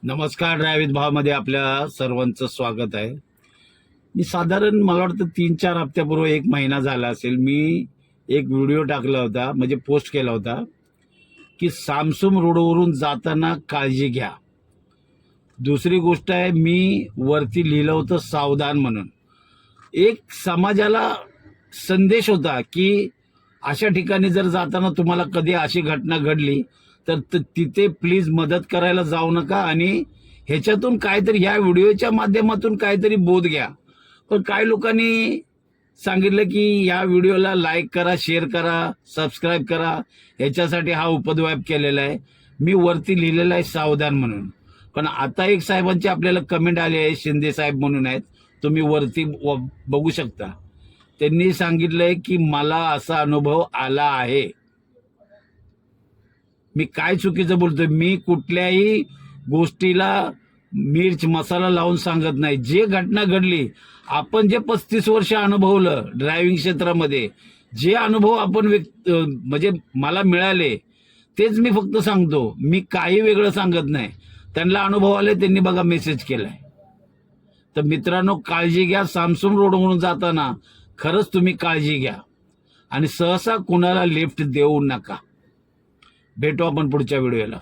नमस्कार. ड्रायव्हिंग भावामध्ये आपल्या सर्वांचं स्वागत आहे. मी साधारण मला वाटतं 3-4 हप्त्यापूर्वी 1 महिना झाला असेल, मी एक व्हिडिओ टाकला होता, म्हणजे पोस्ट केला होता की सामसूम रोडवरून जाताना काळजी घ्या. दुसरी गोष्ट आहे, मी वरती लिहिलं होतं सावधान म्हणून. एक समाजाला संदेश होता की अशा ठिकाणी जर जाताना तुम्हाला कधी अशी घटना घडली तर तिथे प्लीज मदत करायला जाऊ नका आणि ह्याच्यातून काहीतरी ह्या व्हिडिओच्या माध्यमातून काहीतरी बोध घ्या. पण काही लोकांनी सांगितलं की ह्या व्हिडिओला लाईक करा, शेअर करा, सबस्क्राईब करा, ह्याच्यासाठी हा उपद्व्याप केलेला आहे. मी वरती लिहिलेला आहे सावधान म्हणून. पण आता एक साहेबांची आपल्याला कमेंट आली आहे, शिंदे साहेब म्हणून आहेत, तुम्ही वरती बघू शकता. त्यांनी सांगितलंय की मला असा अनुभव आला आहे. मी काय चुकीचं बोलतोय? मी कुठल्याही गोष्टीला मिर्च मसाला लावून सांगत नाही. जे घटना घडली, आपण जे 35 वर्ष अनुभवलं ड्रायव्हिंग क्षेत्रामध्ये, जे अनुभव आपण म्हणजे मला मिळाले तेच मी फक्त सांगतो. मी काही वेगळं सांगत नाही. त्यांना अनुभव आले, त्यांनी बघा मेसेज केलाय. तर मित्रांनो, काळजी घ्या. सामसूम रोड म्हणून जाताना खरंच तुम्ही काळजी घ्या आणि सहसा कुणाला लिफ्ट देऊ नका. भेटू आपण पुढच्या व्हिडिओला.